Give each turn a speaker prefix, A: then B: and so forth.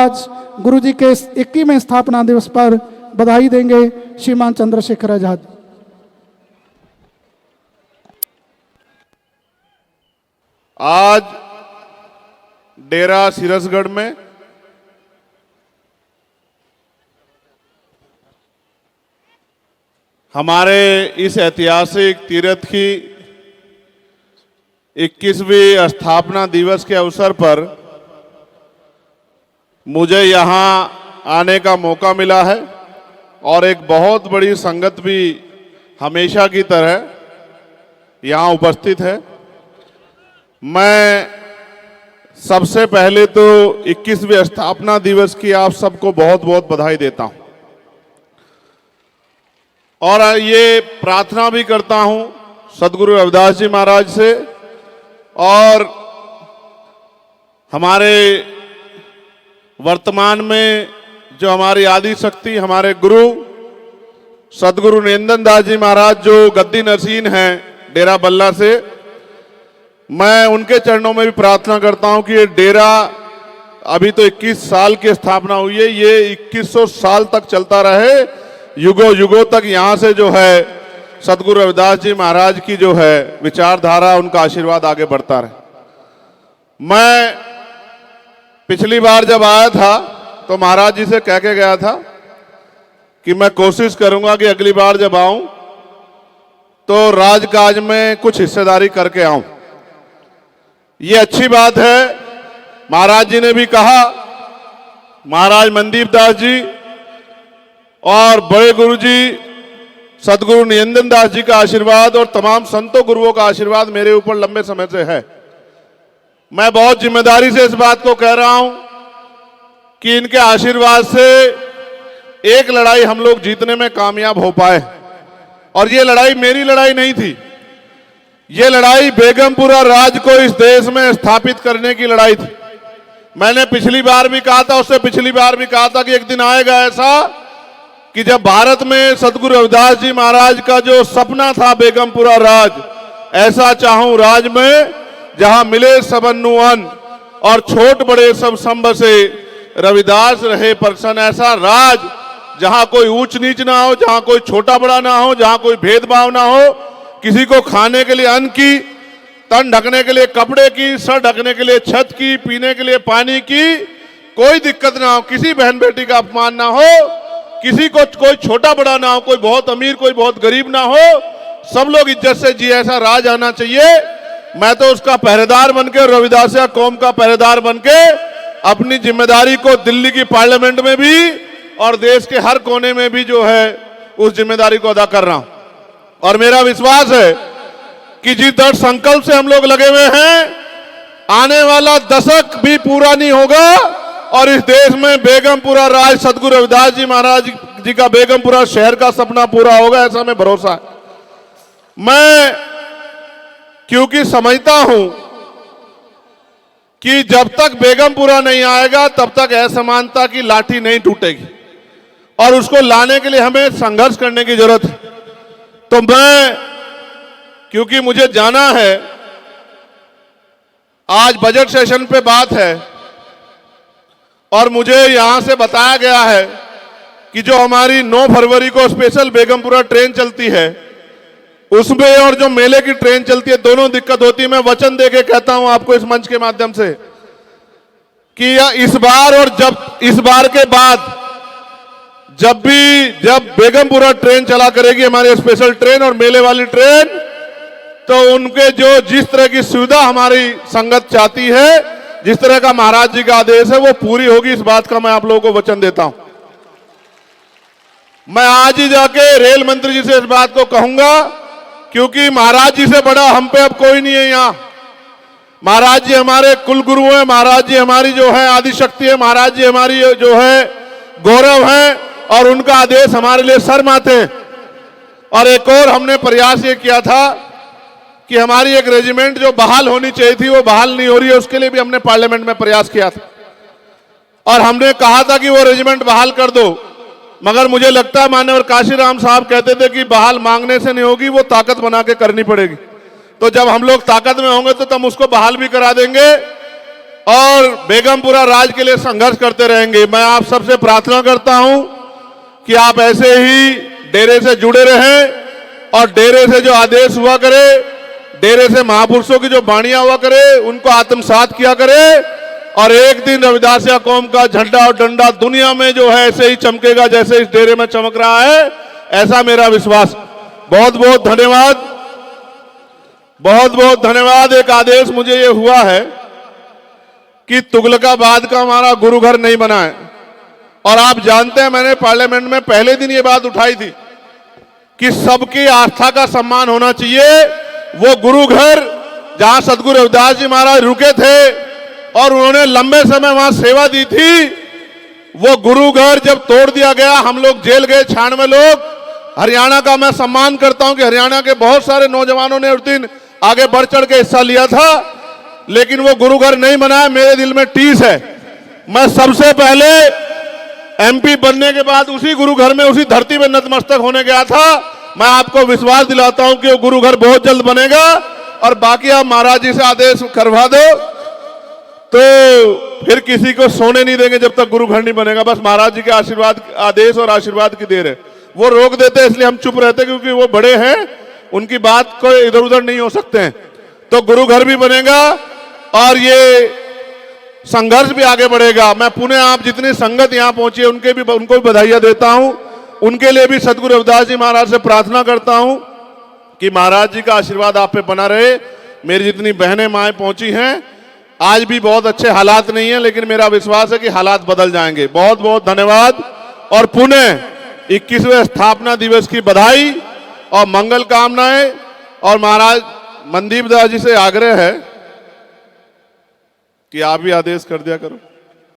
A: आज गुरु जी के 21वें स्थापना दिवस पर बधाई देंगे श्रीमान चंद्रशेखर आजाद।
B: आज डेरा सिरसगढ़ में हमारे इस ऐतिहासिक तीर्थ की 21वीं स्थापना दिवस के अवसर पर मुझे यहाँ आने का मौका मिला है और एक बहुत बड़ी संगत भी हमेशा की तरह यहाँ उपस्थित है। मैं सबसे पहले तो 21वें स्थापना दिवस की आप सबको बहुत बहुत बधाई देता हूँ और ये प्रार्थना भी करता हूँ सदगुरु रविदास जी महाराज से और हमारे वर्तमान में जो हमारी आदि शक्ति हमारे गुरु सदगुरु नरेंद्र दास जी महाराज जो गद्दी नसीन हैं डेरा बल्ला से, मैं उनके चरणों में भी प्रार्थना करता हूं कि ये डेरा अभी तो 21 साल की स्थापना हुई है, ये 2100 साल तक चलता रहे, युगों युगों तक यहाँ से जो है सदगुरु रविदास जी महाराज की जो है विचारधारा, उनका आशीर्वाद आगे बढ़ता रहे। मैं पिछली बार जब आया था तो महाराज जी से कह के गया था कि मैं कोशिश करूंगा कि अगली बार जब आऊं तो राजकाज में कुछ हिस्सेदारी करके आऊं। ये अच्छी बात है। महाराज जी ने भी कहा, महाराज मनदीप दास जी और बड़े गुरु जी सदगुरु नरेंद्र दास जी का आशीर्वाद और तमाम संतों गुरुओं का आशीर्वाद मेरे ऊपर लंबे समय से है। मैं बहुत जिम्मेदारी से इस बात को कह रहा हूं कि इनके आशीर्वाद से एक लड़ाई हम लोग जीतने में कामयाब हो पाए और ये लड़ाई मेरी लड़ाई नहीं थी, ये लड़ाई बेगमपुरा राज को इस देश में स्थापित करने की लड़ाई थी। मैंने पिछली बार भी कहा था, उससे पिछली बार भी कहा था कि एक दिन आएगा ऐसा कि जब भारत में सदगुरु रविदास जी महाराज का जो सपना था बेगमपुरा राज, ऐसा चाहूं राज में जहां मिले सबन्नु अन्न और छोट बड़े सब संब से रविदास रहे प्रसन्न, ऐसा राज जहां कोई ऊंच नीच ना हो, जहां कोई छोटा बड़ा ना हो, जहां कोई भेदभाव ना हो, किसी को खाने के लिए अन्न की, तन ढकने के लिए कपड़े की, सर ढकने के लिए छत की, पीने के लिए पानी की कोई दिक्कत ना हो, किसी बहन बेटी का अपमान ना हो, किसी को कोई छोटा बड़ा ना हो, कोई बहुत अमीर कोई बहुत गरीब ना हो, सब लोग इज्जत से जिए, ऐसा राज आना चाहिए। मैं तो उसका पहरेदार बनके, रविदासिया कौम का पहरेदार बनके अपनी जिम्मेदारी को दिल्ली की पार्लियामेंट में भी और देश के हर कोने में भी जो है उस जिम्मेदारी को अदा कर रहा हूं। और मेरा विश्वास है कि जिस दृढ़ संकल्प से हम लोग लगे हुए हैं, आने वाला दशक भी पूरा नहीं होगा और इस देश में बेगमपुरा राज सदगुरु रविदास जी महाराज जी का बेगमपुरा शहर का सपना पूरा होगा, ऐसा हमें भरोसा है। मैं क्योंकि समझता हूं कि जब तक बेगमपुरा नहीं आएगा तब तक असमानता की लाठी नहीं टूटेगी और उसको लाने के लिए हमें संघर्ष करने की जरूरत है। तो मैं, क्योंकि मुझे जाना है, आज बजट सेशन पे बात है और मुझे यहां से बताया गया है कि जो हमारी 9 फरवरी को स्पेशल बेगमपुरा ट्रेन चलती है उसमें और जो मेले की ट्रेन चलती है, दोनों दिक्कत होती है। मैं वचन देके कहता हूं आपको इस मंच के माध्यम से कि इस बार और जब इस बार के बाद जब बेगमपुरा ट्रेन चला करेगी हमारी स्पेशल ट्रेन और मेले वाली ट्रेन, तो उनके जो जिस तरह की सुविधा हमारी संगत चाहती है, जिस तरह का महाराज जी का आदेश है, वो पूरी होगी। इस बात का मैं आप लोगों को वचन देता हूं। मैं आज ही जाके रेल मंत्री जी से इस बात को कहूंगा, क्योंकि महाराज जी से बड़ा हम पे अब कोई नहीं है यहाँ। महाराज जी हमारे कुल गुरु हैं, महाराज जी हमारी जो है आदि शक्ति है, महाराज जी हमारी जो है गौरव है और उनका आदेश हमारे लिए सर माथे। और एक और हमने प्रयास ये किया था कि हमारी एक रेजिमेंट जो बहाल होनी चाहिए थी वो बहाल नहीं हो रही है, उसके लिए भी हमने पार्लियामेंट में प्रयास किया था और हमने कहा था कि वो रेजिमेंट बहाल कर दो। मगर मुझे लगता है माननीय काशीराम साहब कहते थे कि बहाल मांगने से नहीं होगी, वो ताकत बना के करनी पड़ेगी। तो जब हम लोग ताकत में होंगे तो हम उसको बहाल भी करा देंगे और बेगमपुरा राज के लिए संघर्ष करते रहेंगे। मैं आप सबसे प्रार्थना करता हूं कि आप ऐसे ही डेरे से जुड़े रहें और डेरे से जो आदेश हुआ करे, डेरे से महापुरुषों की जो वाणियां हुआ करे, उनको आत्मसात किया करे और एक दिन रविदासिया कौम का झंडा और डंडा दुनिया में जो है ऐसे ही चमकेगा जैसे इस डेरे में चमक रहा है, ऐसा मेरा विश्वास। बहुत बहुत धन्यवाद, बहुत बहुत धन्यवाद। एक आदेश मुझे ये हुआ है कि तुगलकाबाद का हमारा गुरु घर नहीं बना है और आप जानते हैं मैंने पार्लियामेंट में पहले दिन ये बात उठाई थी कि सबकी आस्था का सम्मान होना चाहिए। वो गुरु घर जहां सदगुरु रविदास जी महाराज रुके थे और उन्होंने लंबे समय वहां सेवा दी थी, वो गुरु घर जब तोड़ दिया गया, हम लोग जेल गए 96 लोग। हरियाणा का मैं सम्मान करता हूं कि हरियाणा के बहुत सारे नौजवानों ने उस दिन आगे बढ़ चढ़ के हिस्सा लिया था, लेकिन वो गुरु घर नहीं बनाया। मेरे दिल में टीस है। मैं सबसे पहले एमपी बनने के बाद उसी गुरु घर में, उसी धरती में नतमस्तक होने गया था। मैं आपको विश्वास दिलाता हूं कि वो गुरु घर बहुत जल्द बनेगा और बाकी आप महाराज जी से आदेश करवा दो तो फिर किसी को सोने नहीं देंगे जब तक गुरु घर नहीं बनेगा। बस महाराज जी के आशीर्वाद, आदेश और आशीर्वाद की देर है। वो रोक देते हैं इसलिए हम चुप रहते हैं क्योंकि वो बड़े हैं, उनकी बात को इधर उधर नहीं हो सकते हैं। तो गुरु घर भी बनेगा और ये संघर्ष भी आगे बढ़ेगा। मैं पुनः आप जितनी संगत यहां पहुंची है उनको भी बधाइयां देता हूं। उनके लिए भी सदगुरु रविदास जी महाराज से प्रार्थना करता हूं कि महाराज जी का आशीर्वाद आप पे बना रहे। मेरी जितनी बहनें माएं पहुंची हैं, आज भी बहुत अच्छे हालात नहीं है, लेकिन मेरा विश्वास है कि हालात बदल जाएंगे। बहुत बहुत धन्यवाद और पुनः 21वें स्थापना दिवस की बधाई और मंगल कामनाएं। और महाराज मनदीप दास जी से आग्रह है कि आप भी आदेश कर दिया करो।